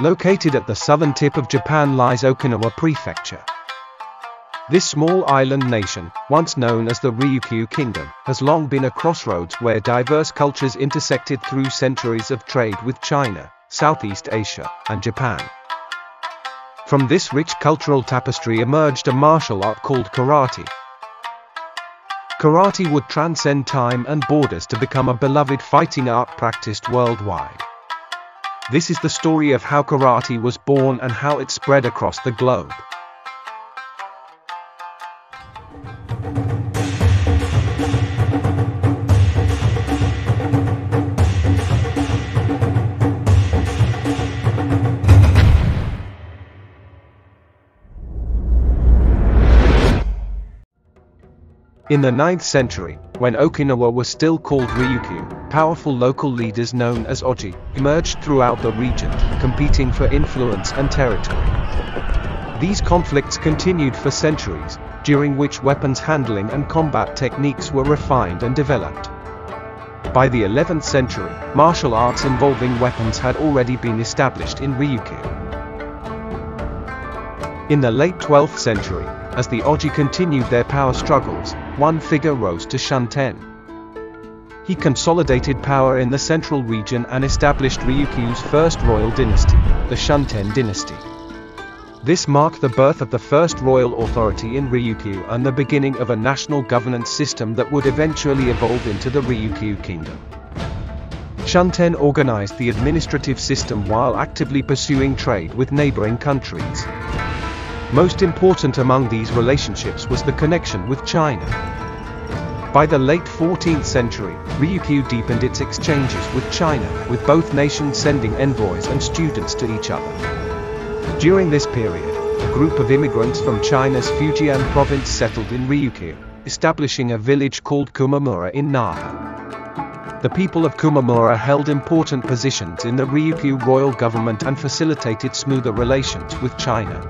Located at the southern tip of Japan lies Okinawa Prefecture. This small island nation, once known as the Ryukyu Kingdom, has long been a crossroads where diverse cultures intersected through centuries of trade with China, Southeast Asia, and Japan. From this rich cultural tapestry emerged a martial art called karate. Karate would transcend time and borders to become a beloved fighting art practiced worldwide. This is the story of how karate was born and how it spread across the globe. In the 9th century, when Okinawa was still called Ryukyu, powerful local leaders known as Oji emerged throughout the region, competing for influence and territory. These conflicts continued for centuries, during which weapons handling and combat techniques were refined and developed. By the 11th century, martial arts involving weapons had already been established in Ryukyu. In the late 12th century, as the Oji continued their power struggles, one figure rose to Shunten. He consolidated power in the central region and established Ryukyu's first royal dynasty, the Shunten dynasty. This marked the birth of the first royal authority in Ryukyu and the beginning of a national governance system that would eventually evolve into the Ryukyu Kingdom. Shunten organized the administrative system while actively pursuing trade with neighboring countries. Most important among these relationships was the connection with China. By the late 14th century, Ryukyu deepened its exchanges with China, with both nations sending envoys and students to each other. During this period, a group of immigrants from China's Fujian province settled in Ryukyu, establishing a village called Kumamura in Naha. The people of Kumamura held important positions in the Ryukyu royal government and facilitated smoother relations with China.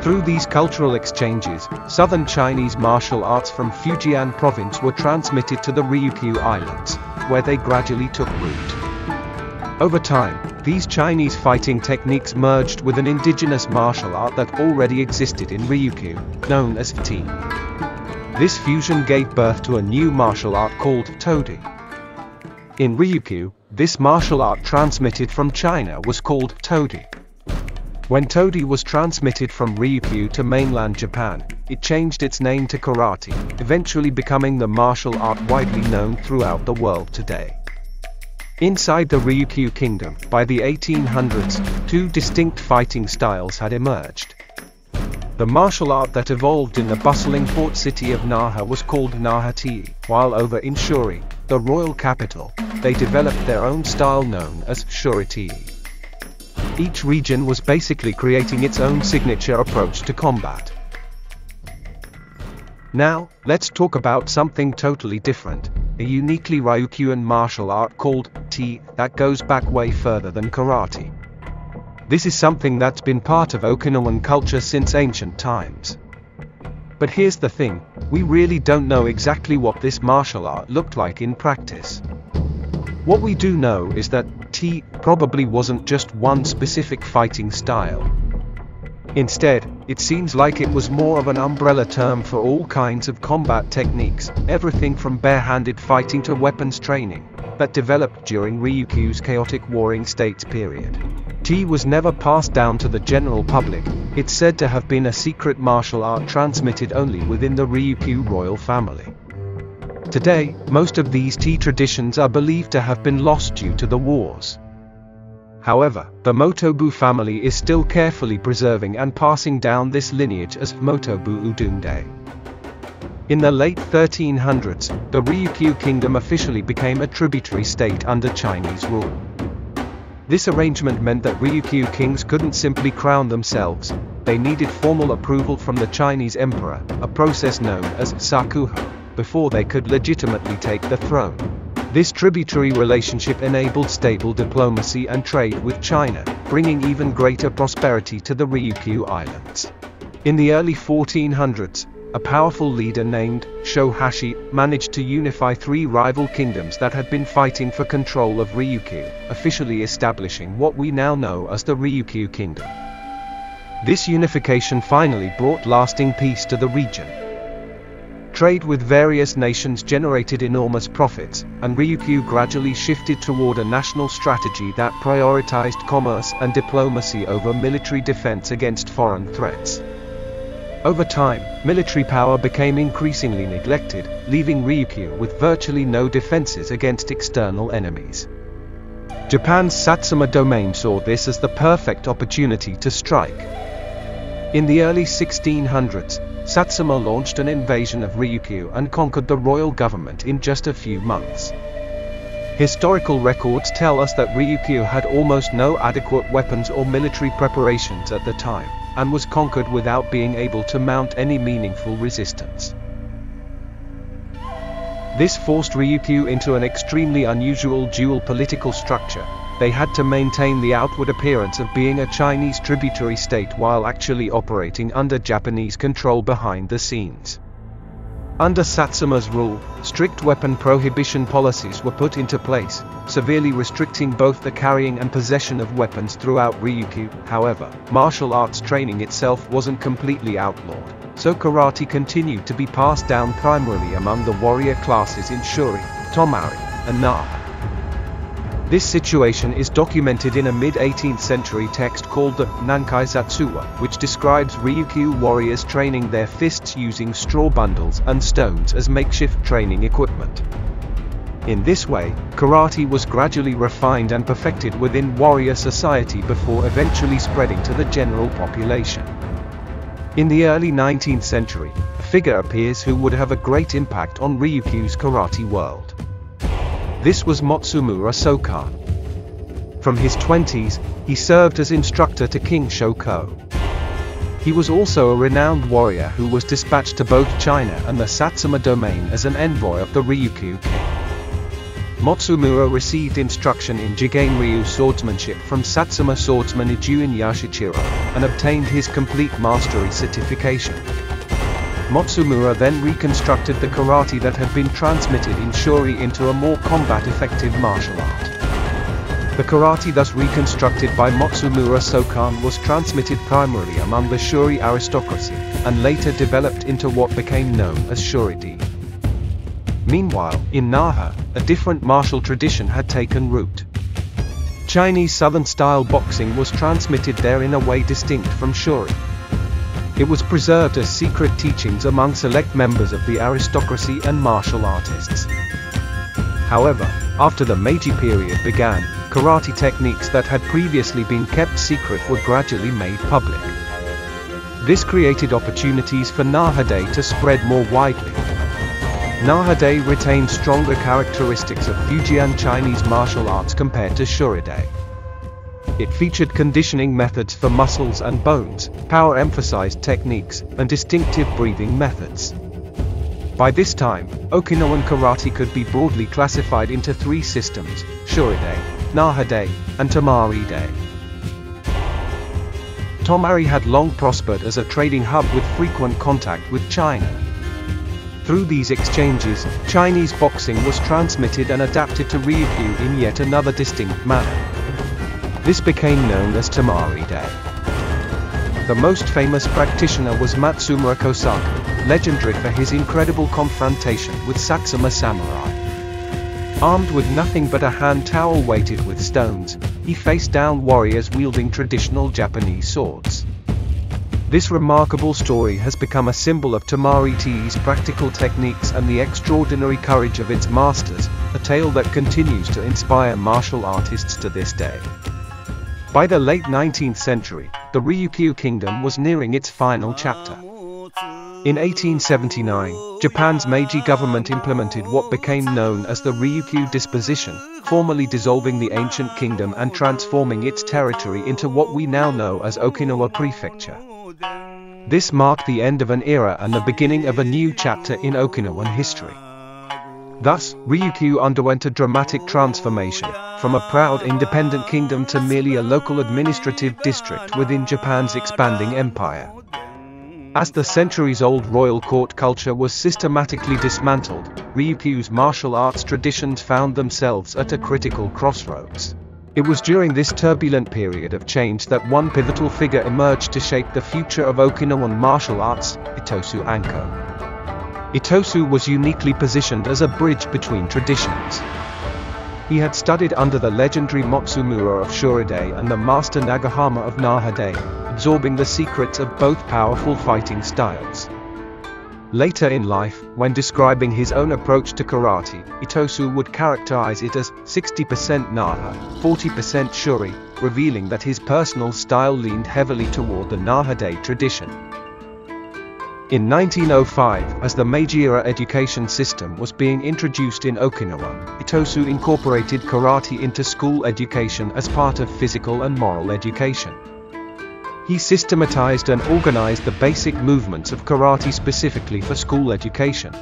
Through these cultural exchanges, southern Chinese martial arts from Fujian province were transmitted to the Ryukyu Islands, where they gradually took root. Over time, these Chinese fighting techniques merged with an indigenous martial art that already existed in Ryukyu, known as Ti. This fusion gave birth to a new martial art called Todi. In Ryukyu, this martial art transmitted from China was called Todi. When Todi was transmitted from Ryukyu to mainland Japan, it changed its name to karate, eventually becoming the martial art widely known throughout the world today. Inside the Ryukyu Kingdom, by the 1800s, two distinct fighting styles had emerged. The martial art that evolved in the bustling port city of Naha was called Naha Ti, while over in Shuri, the royal capital, they developed their own style known as Shuri Ti. Each region was basically creating its own signature approach to combat. Now, let's talk about something totally different, a uniquely Ryukyuan martial art called Ti that goes back way further than karate. This is something that's been part of Okinawan culture since ancient times. But here's the thing, we really don't know exactly what this martial art looked like in practice. What we do know is that Ti probably wasn't just one specific fighting style. Instead, it seems like it was more of an umbrella term for all kinds of combat techniques, everything from bare-handed fighting to weapons training, that developed during Ryukyu's chaotic warring states period. Ti was never passed down to the general public, it's said to have been a secret martial art transmitted only within the Ryukyu royal family. Today, most of these Ti traditions are believed to have been lost due to the wars. However, the Motobu family is still carefully preserving and passing down this lineage as Motobu Udunde. In the late 1300s, the Ryukyu Kingdom officially became a tributary state under Chinese rule. This arrangement meant that Ryukyu kings couldn't simply crown themselves, they needed formal approval from the Chinese emperor, a process known as sakuho, before they could legitimately take the throne. This tributary relationship enabled stable diplomacy and trade with China, bringing even greater prosperity to the Ryukyu Islands. In the early 1400s, a powerful leader named Shohashi managed to unify three rival kingdoms that had been fighting for control of Ryukyu, officially establishing what we now know as the Ryukyu Kingdom. This unification finally brought lasting peace to the region. Trade with various nations generated enormous profits, and Ryukyu gradually shifted toward a national strategy that prioritized commerce and diplomacy over military defense against foreign threats. Over time, military power became increasingly neglected, leaving Ryukyu with virtually no defenses against external enemies. Japan's Satsuma domain saw this as the perfect opportunity to strike. In the early 1600s, Satsuma launched an invasion of Ryukyu and conquered the royal government in just a few months. Historical records tell us that Ryukyu had almost no adequate weapons or military preparations at the time, and was conquered without being able to mount any meaningful resistance. This forced Ryukyu into an extremely unusual dual political structure. They had to maintain the outward appearance of being a Chinese tributary state while actually operating under Japanese control behind the scenes. Under Satsuma's rule, strict weapon prohibition policies were put into place, severely restricting both the carrying and possession of weapons throughout Ryukyu. However, martial arts training itself wasn't completely outlawed, so karate continued to be passed down primarily among the warrior classes in Shuri, Tomari, and Naha. This situation is documented in a mid-18th century text called the Nankai Zatsuwa, which describes Ryukyu warriors training their fists using straw bundles and stones as makeshift training equipment. In this way, karate was gradually refined and perfected within warrior society before eventually spreading to the general population. In the early 19th century, a figure appears who would have a great impact on Ryukyu's karate world. This was Matsumura Sokan. From his 20s, he served as instructor to King Shoko. He was also a renowned warrior who was dispatched to both China and the Satsuma domain as an envoy of the Ryukyu king. Matsumura received instruction in Jigen-ryu swordsmanship from Satsuma swordsman Ijuin Yashichiro, and obtained his complete mastery certification. Matsumura then reconstructed the karate that had been transmitted in Shuri into a more combat-effective martial art. The karate thus reconstructed by Matsumura Sokan was transmitted primarily among the Shuri aristocracy, and later developed into what became known as Shuri-di. Meanwhile, in Naha, a different martial tradition had taken root. Chinese Southern-style boxing was transmitted there in a way distinct from Shuri. It was preserved as secret teachings among select members of the aristocracy and martial artists. However, after the Meiji period began, karate techniques that had previously been kept secret were gradually made public. This created opportunities for Naha-dai to spread more widely. Naha-dai retained stronger characteristics of Fujian Chinese martial arts compared to Shuri-dai. It featured conditioning methods for muscles and bones, power-emphasized techniques, and distinctive breathing methods. By this time, Okinawan karate could be broadly classified into three systems: Shuri-dai, Naha-dai, and Tomari-dai. Tomari had long prospered as a trading hub with frequent contact with China. Through these exchanges, Chinese boxing was transmitted and adapted to Ryukyu in yet another distinct manner. This became known as Tomari-dai. The most famous practitioner was Matsumura Kosaku, legendary for his incredible confrontation with Satsuma samurai. Armed with nothing but a hand towel weighted with stones, he faced down warriors wielding traditional Japanese swords. This remarkable story has become a symbol of Tomari-dai's practical techniques and the extraordinary courage of its masters, a tale that continues to inspire martial artists to this day. By the late 19th century, the Ryukyu kingdom was nearing its final chapter. In 1879, Japan's Meiji government implemented what became known as the Ryukyu Disposition, formally dissolving the ancient kingdom and transforming its territory into what we now know as Okinawa Prefecture. This marked the end of an era and the beginning of a new chapter in Okinawan history. Thus, Ryukyu underwent a dramatic transformation, from a proud independent kingdom to merely a local administrative district within Japan's expanding empire. As the centuries-old royal court culture was systematically dismantled, Ryukyu's martial arts traditions found themselves at a critical crossroads. It was during this turbulent period of change that one pivotal figure emerged to shape the future of Okinawan martial arts, Itosu Anko. Itosu was uniquely positioned as a bridge between traditions. He had studied under the legendary Matsumura of Shuride and the master Nagahama of Nahade, absorbing the secrets of both powerful fighting styles. Later in life, when describing his own approach to karate, Itosu would characterize it as 60% Naha, 40% Shuri, revealing that his personal style leaned heavily toward the Nahade tradition. In 1905, as the Meiji-era education system was being introduced in Okinawa, Itosu incorporated karate into school education as part of physical and moral education. He systematized and organized the basic movements of karate specifically for school education.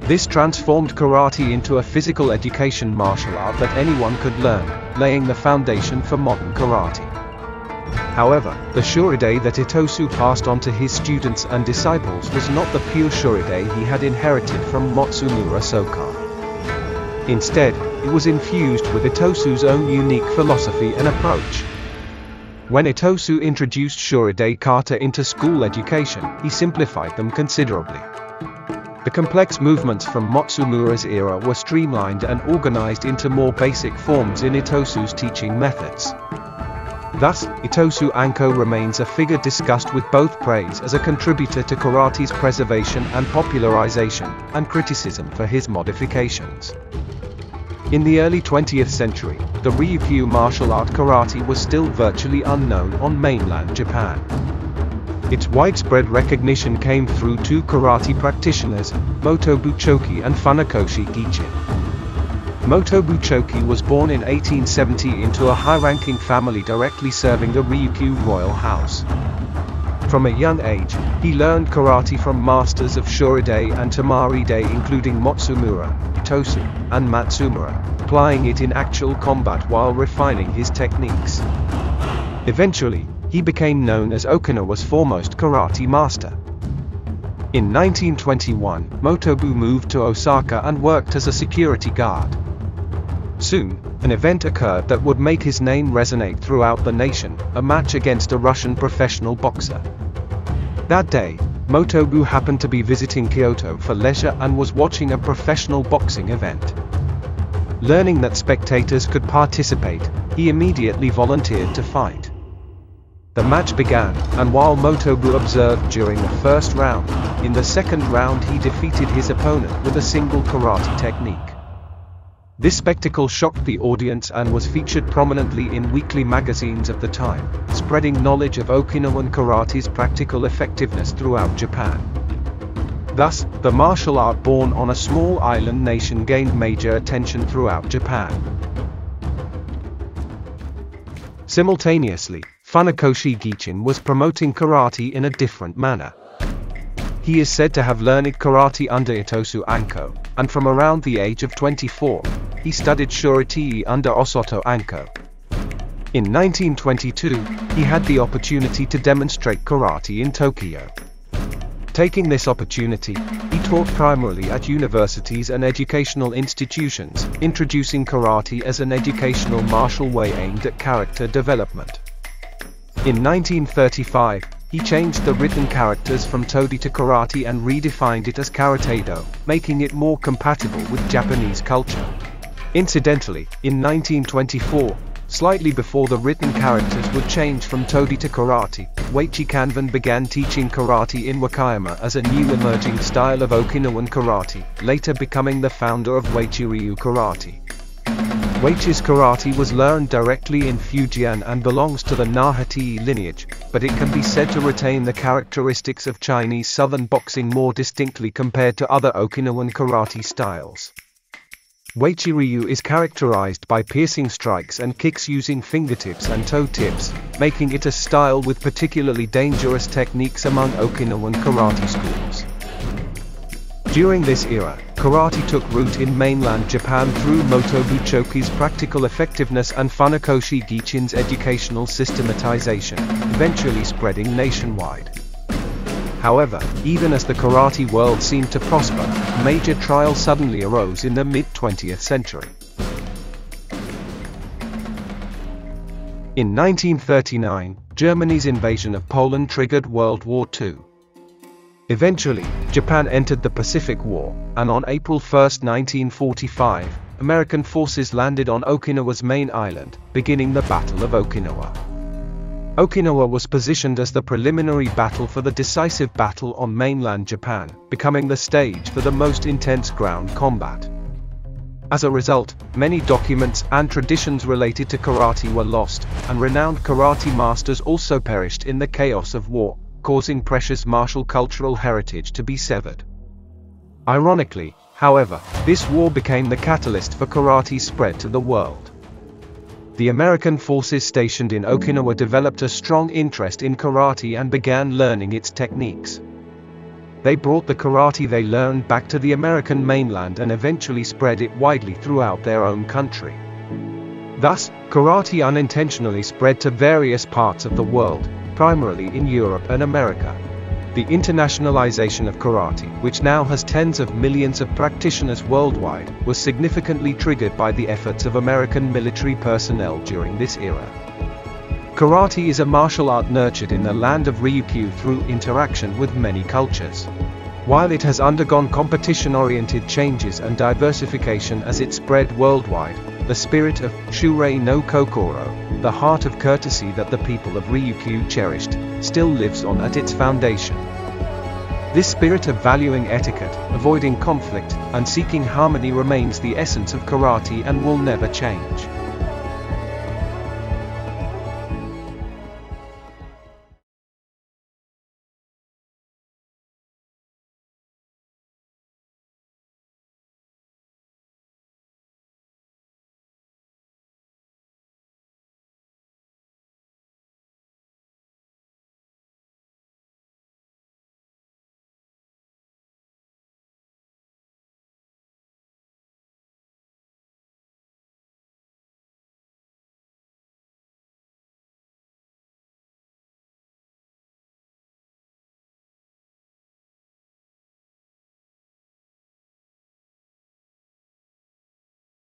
This transformed karate into a physical education martial art that anyone could learn, laying the foundation for modern karate. However, the Shuride that Itosu passed on to his students and disciples was not the pure Shuride he had inherited from Matsumura Sokan. Instead, it was infused with Itosu's own unique philosophy and approach. When Itosu introduced Shuride kata into school education, he simplified them considerably. The complex movements from Matsumura's era were streamlined and organized into more basic forms in Itosu's teaching methods. Thus, Itosu Anko remains a figure discussed with both praise as a contributor to karate's preservation and popularization, and criticism for his modifications. In the early 20th century, the Ryukyu martial art karate was still virtually unknown on mainland Japan. Its widespread recognition came through two karate practitioners, Motobu Choki and Funakoshi Gichin. Motobu Choki was born in 1870 into a high-ranking family directly serving the Ryukyu royal house. From a young age, he learned karate from masters of Shuride and Tamaride including Matsumura, Itosu, and Matsumura, applying it in actual combat while refining his techniques. Eventually, he became known as Okinawa's foremost karate master. In 1921, Motobu moved to Osaka and worked as a security guard. Soon, an event occurred that would make his name resonate throughout the nation, a match against a Russian professional boxer. That day, Motobu happened to be visiting Kyoto for leisure and was watching a professional boxing event. Learning that spectators could participate, he immediately volunteered to fight. The match began, and while Motobu observed during the first round, in the second round he defeated his opponent with a single karate technique. This spectacle shocked the audience and was featured prominently in weekly magazines of the time, spreading knowledge of Okinawan karate's practical effectiveness throughout Japan. Thus, the martial art born on a small island nation gained major attention throughout Japan. Simultaneously, Funakoshi Gichin was promoting karate in a different manner. He is said to have learned karate under Itosu Anko, and from around the age of 24, he studied Shuri-Tei under Osoto Anko. In 1922, he had the opportunity to demonstrate karate in Tokyo. Taking this opportunity, he taught primarily at universities and educational institutions, introducing karate as an educational martial way aimed at character development. In 1935, he changed the written characters from Todi to karate and redefined it as Karate-do, making it more compatible with Japanese culture. Incidentally, in 1924, slightly before the written characters would change from Todi to karate, Weiichi Kanban began teaching karate in Wakayama as a new emerging style of Okinawan karate, later becoming the founder of Weiichi Ryu Karate. Weiichi's karate was learned directly in Fujian and belongs to the Nahate lineage, but it can be said to retain the characteristics of Chinese southern boxing more distinctly compared to other Okinawan karate styles. Weiichi Ryu is characterized by piercing strikes and kicks using fingertips and toe tips, making it a style with particularly dangerous techniques among Okinawan karate schools. During this era, karate took root in mainland Japan through Motobu Choki's practical effectiveness and Funakoshi Gichin's educational systematization, eventually spreading nationwide. However, even as the karate world seemed to prosper, a major trial suddenly arose in the mid-20th century. In 1939, Germany's invasion of Poland triggered World War II. Eventually, Japan entered the Pacific War, and on April 1, 1945, American forces landed on Okinawa's main island, beginning the Battle of Okinawa. Okinawa was positioned as the preliminary battle for the decisive battle on mainland Japan, becoming the stage for the most intense ground combat. As a result, many documents and traditions related to karate were lost, and renowned karate masters also perished in the chaos of war, causing precious martial cultural heritage to be severed. Ironically, however, this war became the catalyst for karate's spread to the world. The American forces stationed in Okinawa developed a strong interest in karate and began learning its techniques. They brought the karate they learned back to the American mainland and eventually spread it widely throughout their own country. Thus, karate unintentionally spread to various parts of the world, primarily in Europe and America. The internationalization of karate, which now has tens of millions of practitioners worldwide, was significantly triggered by the efforts of American military personnel during this era. Karate is a martial art nurtured in the land of Ryukyu through interaction with many cultures. While it has undergone competition-oriented changes and diversification as it spread worldwide, the spirit of Shurei no Kokoro, the heart of courtesy that the people of Ryukyu cherished, still lives on at its foundation. This spirit of valuing etiquette, avoiding conflict, and seeking harmony remains the essence of karate and will never change.